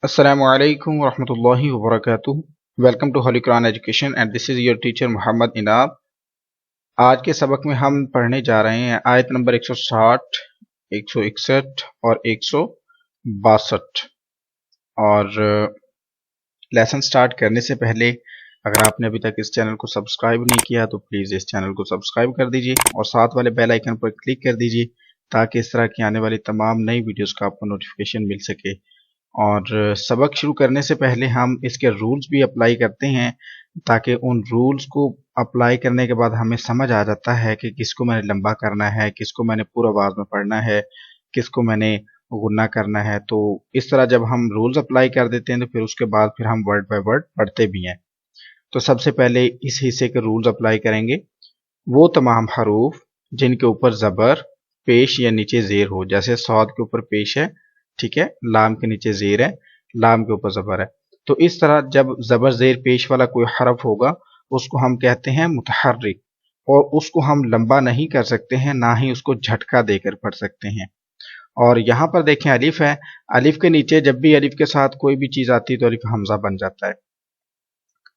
Assalamu alaikum wa rahmatullahi wa barakatuh. Welcome to Holy Quran Education and this is your teacher Muhammad Inab. आज के सबक में हम पढ़ने जा रहे हैं आयत नंबर 160, 161 और 162। और लेसन स्टार्ट करने से पहले अगर आपने अभी तक इस चैनल को सब्सक्राइब नहीं किया तो प्लीज़ इस चैनल को सब्सक्राइब कर दीजिए और साथ वाले बेल आइकन पर क्लिक कर दीजिए ताकि इस तरह की आने वाली तमाम नई वीडियोस का आपको नोटिफिकेशन मिल सके। और सबक शुरू करने से पहले हम इसके रूल्स भी अप्लाई करते हैं ताकि उन रूल्स को अप्लाई करने के बाद हमें समझ आ जाता है कि किसको मैंने लंबा करना है, किसको मैंने पूरा आवाज़ में पढ़ना है, किसको मैंने गुन्ना करना है। तो इस तरह जब हम रूल्स अप्लाई कर देते हैं तो फिर उसके बाद फिर हम वर्ड बाय वर्ड पढ़ते भी हैं। तो सबसे पहले इस हिस्से के रूल्स अप्लाई करेंगे। वो तमाम हरूफ जिनके ऊपर ज़बर पेश या नीचे ज़ेर हो, जैसे सौद के ऊपर पेश है, ठीक है, लाम के नीचे ज़ेर है, लाम के ऊपर ज़बर है। तो इस तरह जब ज़बर ज़ेर पेश वाला कोई हरफ होगा उसको हम कहते हैं मुतहर्रिक, और उसको हम लंबा नहीं कर सकते हैं, ना ही उसको झटका देकर पढ़ सकते हैं। और यहाँ पर देखें अलिफ है, अलिफ के नीचे जब भी अलिफ के साथ कोई भी चीज़ आती है तो अलिफ हमज़ा बन जाता है।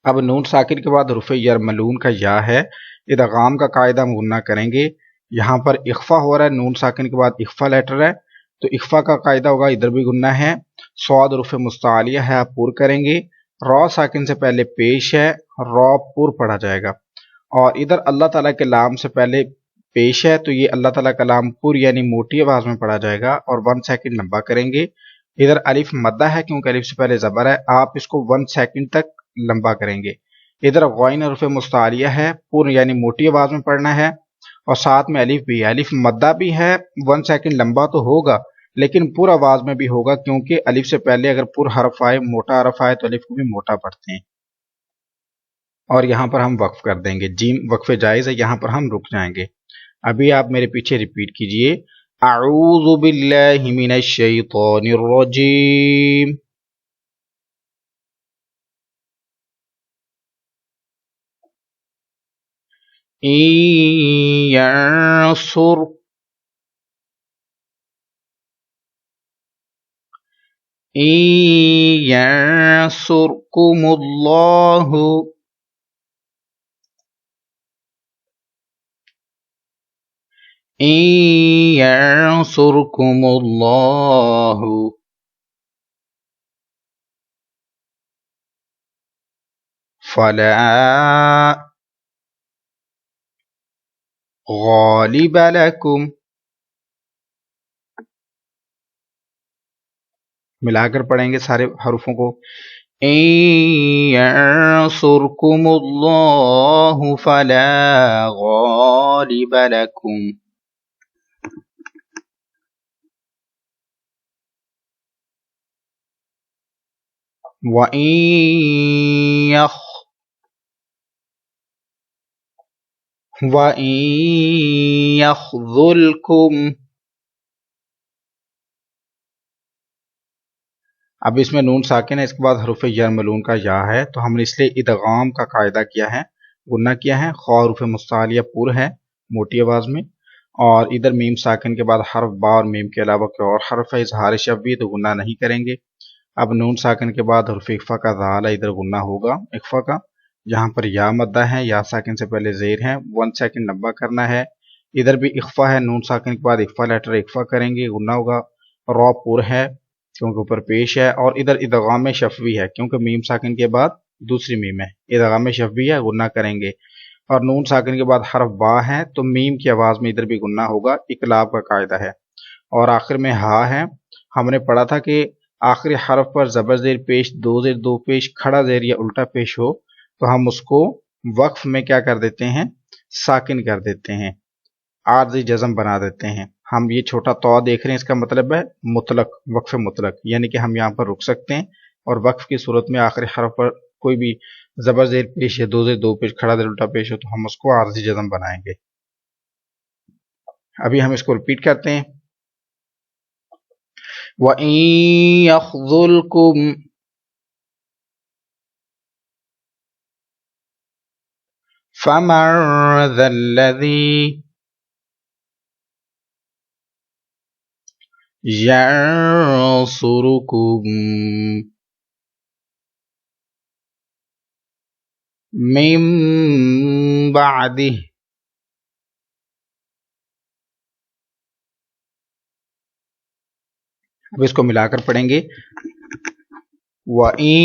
अब नून साकिन के बाद हुरूफ यरमलून का या है, इदगाम का कायदा हम गुन्ना करेंगे। यहाँ पर इख्फा हो रहा है, नून साकिन के बाद इख्फा लेटर है तो इख्फा का कायदा होगा, इधर भी गुन्ना है। स्वाद हुरूफ मुस्तालिया है, आप पुर करेंगे। रॉ साकिन से पहले पेश है, रॉ पुर पढ़ा जाएगा। और इधर अल्लाह ताला के लाम से पहले पेश है तो ये अल्लाह ताला का लाम पुर यानी मोटी आवाज में पढ़ा जाएगा और 1 सेकंड लंबा करेंगे। इधर अलिफ मद्दा है क्योंकि अलिफ से पहले ज़बर है, आप इसको 1 सेकंड तक लंबा करेंगे। इधर गौइन हरूफ मुस्तालिया है, पुर यानी मोटी आवाज में पढ़ना है और साथ में अलिफ भी है। अलिफ मद्दा भी है, 1 सेकंड लंबा तो होगा लेकिन पुर आवाज में भी होगा क्योंकि अलिफ से पहले अगर पुर हरफ आए, मोटा हरफ आए तो अलिफ को भी मोटा पढ़ते हैं। और यहाँ पर हम वक्फ कर देंगे, जीम वक्फे जायज़ है, यहाँ पर हम रुक जाएंगे। अभी आप मेरे पीछे रिपीट कीजिए, अऊज़ु बिल्लाहि मिनश शैतानिर रजीम। इन यंसुरकुमुल्लाहु फला गालिब लकुम। मिलाकर पढ़ेंगे सारे हरूफों को। यंसुरकुमुल्लाहु फला गालिब लकुम। वइन यख्ज़ुलकुम। अब इसमें नून साकिन है, इसके बाद हरूफ यरमलून का या है तो हमने इसलिए इदगाम का कायदा किया है, गुन्ना किया है। खा हरूफ मुस्तालिया पुर है मोटी आवाज में, और इधर मीम साकिन के बाद हर्फ बा और मीम के अलावा कोई और हर्फ है इजहार शफ़ी तो गुन्ना नहीं करेंगे। अब नून साकिन के बाद हरूफ इख्फा का ज़ाल है, इधर गुन्ना होगा इख्फा का। यहाँ पर या मद्दा है, या साकिन से पहले ज़ेर है, 1 सेकंड लंबा करना है। इधर भी इख्फा है, नून साकिन के बाद इख्फा लेटर इख्फा करेंगे, गुन्ना होगा। रॉ पुर है क्योंकि ऊपर पेश है, और इधर इदगाम शफ़वी है क्योंकि मीम साकिन के बाद दूसरी मीम है, इदगाम शफ़वी है, गुन्ना करेंगे। और नून साकिन के बाद हर्फ बा है तो मीम की आवाज़ में इधर भी गुन्ना होगा, इकलाब का कायदा है। और आखिर में हा है, हमने पढ़ा था कि आखिरी हरफ पर ज़बर ज़ेर पेश, दो ज़ेर दो पेश, खड़ा ज़ेर या उल्टा पेश हो तो हम उसको वक्फ में क्या कर देते हैं, साकिन कर देते हैं, आर्ज़ी जज़म बना देते हैं। हम ये छोटा तौ देख रहे हैं, इसका मतलब है मुतलक, वक्फ मुतलक, यानी कि हम यहाँ पर रुक सकते हैं और वक्फ की सूरत में आखिरी हरफ पर कोई भी ज़बर ज़ेर पेश या दो ज़ेर दो पेश, खड़ा ज़ेर उल्टा पेश हो तो हम उसको आर्ज़ी जज़म बनाएंगे। अभी हम इसको रिपीट करते हैं। वइन यख्ज़ुलकुम फमन ज़ल्लज़ी यंसुरुकुम من بعده. اب اس کو ملا کر پڑھیں گے. وَإِن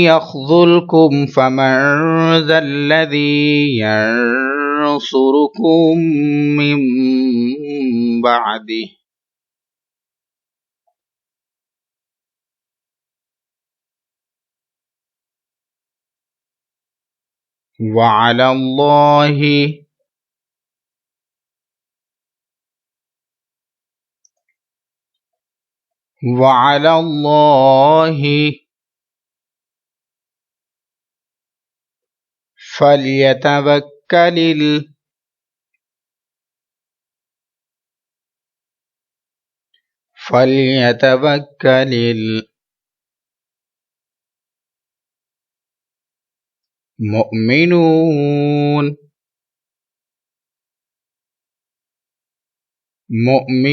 يَخْذُلْكُمْ فَمَن ذَا الَّذِي يَنصُرُكُم مِّن بَعْدِهِ. وَعَلَى اللَّهِ فَلْيَتَوَكَّلِ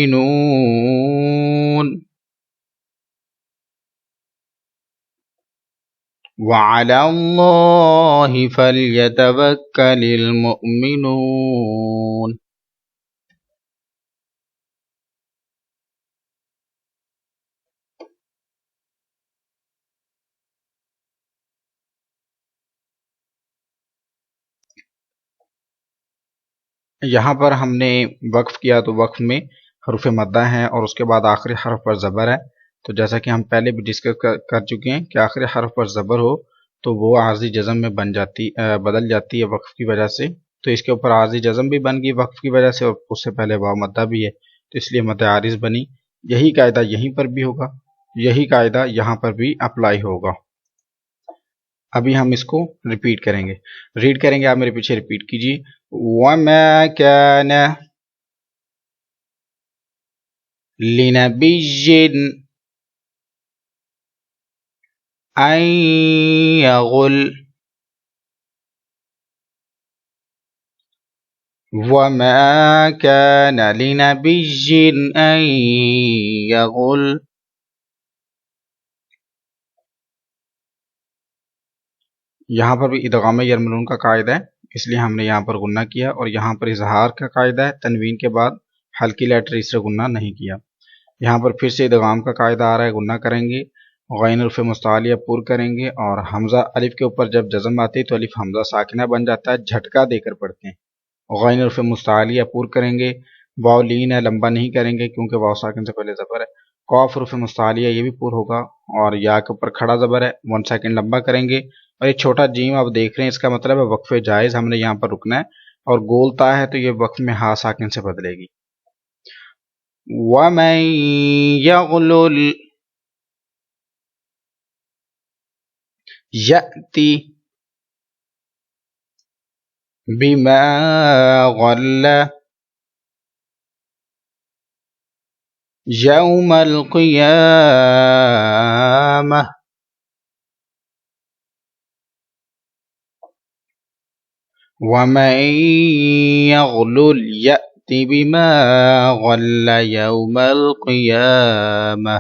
المؤمنون. وَعَلَى اللَّهِ فَلْيَتَوَكَّلِ الْمُؤْمِنُونَ. یہاں پر ہم نے وقف کیا تو وقف میں حروف مدہ ہیں اور اس کے بعد آخری حرف پر زبر ہے. تو جیسا کہ ہم پہلے بھی ڈسکس کر چکے ہیں کہ آخری حرف پر زبر ہو تو وہ عارضی جزم میں بدل جاتی ہے وقف کی وجہ سے. تو اس کے اوپر عارضی جزم بھی بن گئی وقف کی وجہ سے اور اس سے پہلے واو مدہ بھی ہے تو اس لیے مد عارض بنی. یہی قاعدہ یہیں پر بھی ہوگا, یہی قاعدہ یہاں پر بھی اپلائی ہوگا. ابھی ہم اس کو ریپیٹ کریں گے, ریڈ کریں گے, آپ میرے پیچھے ریپیٹ کیجیے. وَمَا كَانَ لِنَبِيٍّ أَن يَغُلَّ وَمَا كَانَ لِنَبِيٍّ أَن يَغُلَّ. یہاں پر بھی ادغام یرملون کا قاعدہ ہے اس لیے ہم نے یہاں پر غنہ کیا, اور یہاں پر اظہار کا قاعدہ ہے, تنوین کے بعد ہلکی لیٹر اس سے غنہ نہیں کیا. یہاں پر پھر سے ادغام کا قاعدہ آ رہا ہے, غنہ کریں گے, غین حرف مستعلیہ پر کریں گے, اور حمزہ الف کے اوپر جب جزم آتی ہے تو الف حمزہ ساکنہ بن جاتا ہے, جھٹکا دے کر پڑھتے ہیں. غین حرف مستعلیہ پر کریں گے, واو لین ہے لمبا نہیں کریں گے کیونکہ واو ساکن سے پہلے زبر ہے. قاف حرف مستعلیہ یہ بھی پر ہوگا, اور یا کے اوپر کھڑا زبر ہے, 1 سیکنڈ لمبا کریں گے. اور یہ چھوٹا جیم آپ دیکھ رہے ہیں اس کا مطلب ہے وقف جائز, ہم نے یہاں پر رکنا ہے, اور گول تا ہے تو یہ وقف میں ہا ساکن سے بدلے گی. وَمَن يَغْلُلْ يَأْتِ بِمَا غَلَّ يَوْمَ الْقِيَامَةِ. وَمَن يَغْلُلْ يَأْتِ بِمَا غَلَّ يَوْمَ الْقِيَامَةِ.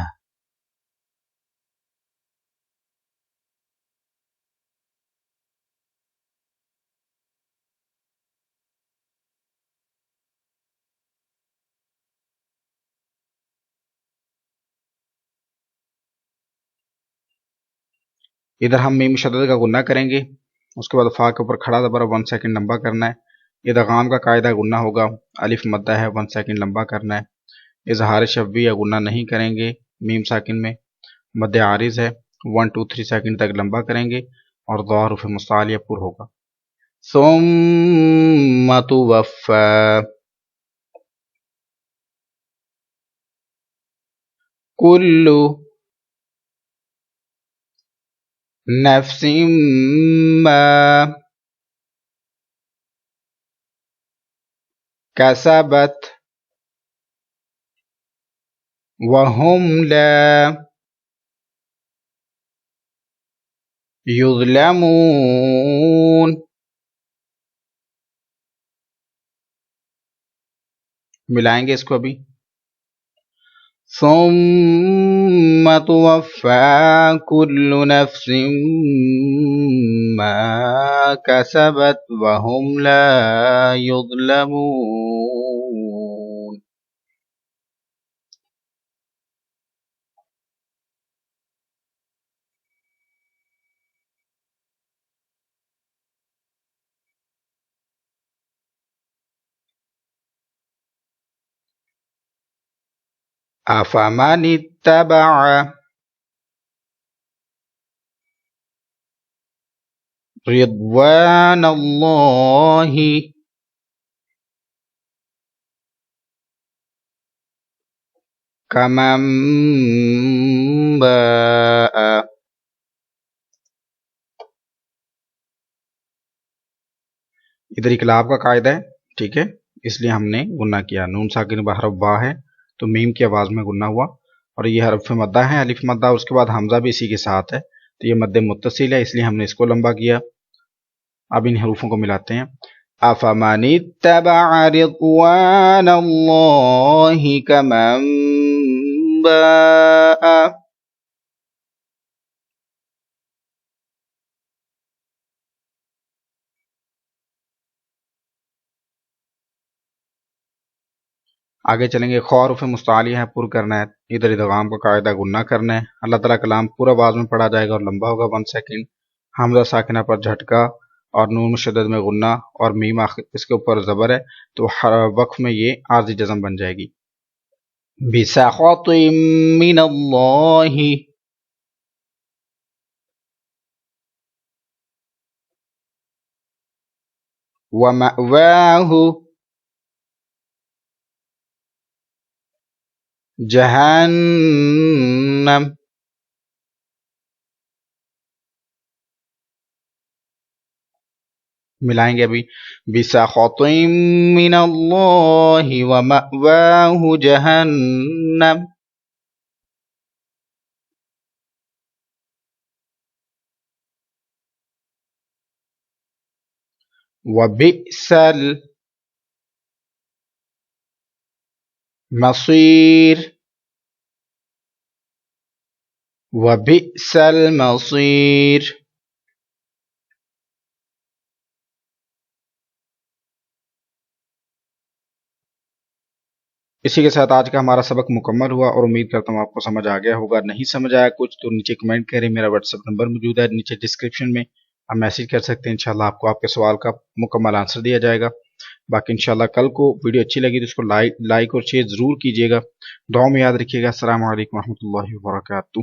ادھر ہم میم شدد کا غنہ کریں گے, اس کے بعد فا کے اوپر کھڑا زبر 1 سیکنڈ لمبا کرنا ہے. ادغام کا قاعدہ غنہ ہوگا, الف مدہ ہے 1 سیکنڈ لمبا کرنا ہے. اظہار شفوی یا غنہ نہیں کریں گے میم ساکن میں, مد عارض ہے 1 2 3 سیکنڈ تک لمبا کریں گے, اور ضاد حرف مستعلیہ پر ہوگا. ثم توفى كل نفس ما كسبت وهم لا يظلمون. ملائیں گے اس کو ابھی. ثم توفى كل نفس ما كسبت وهم لا يظلمون. أفمن اتبع رضوان الله كمن باء. ادھر اقلاب کا قاعدہ ہے، ٹھیک ہے، اس لیے ہم نے گنہ کیا. نون ساکن بحرف با ہے تو میم کی آواز میں گنہ ہوا، اور یہ حرف مدہ ہے، الف مدہ، اس کے بعد حمزہ بھی اسی کے ساتھ ہے تو یہ مد متصل ہے، اس لیے ہم نے اس کو لمبا کیا. اب ان حروفوں کو ملاتے ہیں. افمن اتبع رضوان اللہ کمن باء. آگے چلیں گے. خو حروف مستعلیہ ہے، پر کرنا ہے. ادھر ادغام کا قاعدہ گنہ کرنا ہے. اللہ تعالیٰ کلام پورا آواز میں پڑھا جائے گا اور لمبا ہوگا 1 سیکنڈ. حمزہ ساکنہ پر جھٹکا اور نون مشدد میں غنہ اور میم آخر اس کے اوپر زبر ہے تو وقف میں یہ عارضی جزم بن جائے گی. بسخط من اللہ ومأواہ جہنم. ملائیں گے ابھی. بسخط من اللہ ومأواہ جہنم. وبئس المصیر وبئس المصیر. اسی کے ساتھ آج کا ہمارا سبق مکمل ہوا اور امید کرتا ہوں آپ کو سمجھ آ گیا ہوگا. نہیں سمجھ آیا کچھ تو نیچے کمنٹ کریں. میرا واٹس ایپ نمبر موجود ہے نیچے ڈسکرپشن میں، آپ میسج کر سکتے ہیں. انشاءاللہ آپ کو آپ کے سوال کا مکمل آنسر دیا جائے گا. باقی انشاءاللہ کل کو ویڈیو اچھی لگی تو اس کو لائک اور شیئر ضرور کیجیے گا. دعاؤں میں یاد رکھیے گا. السلام علیکم ورحمۃ اللہ وبرکاتہ.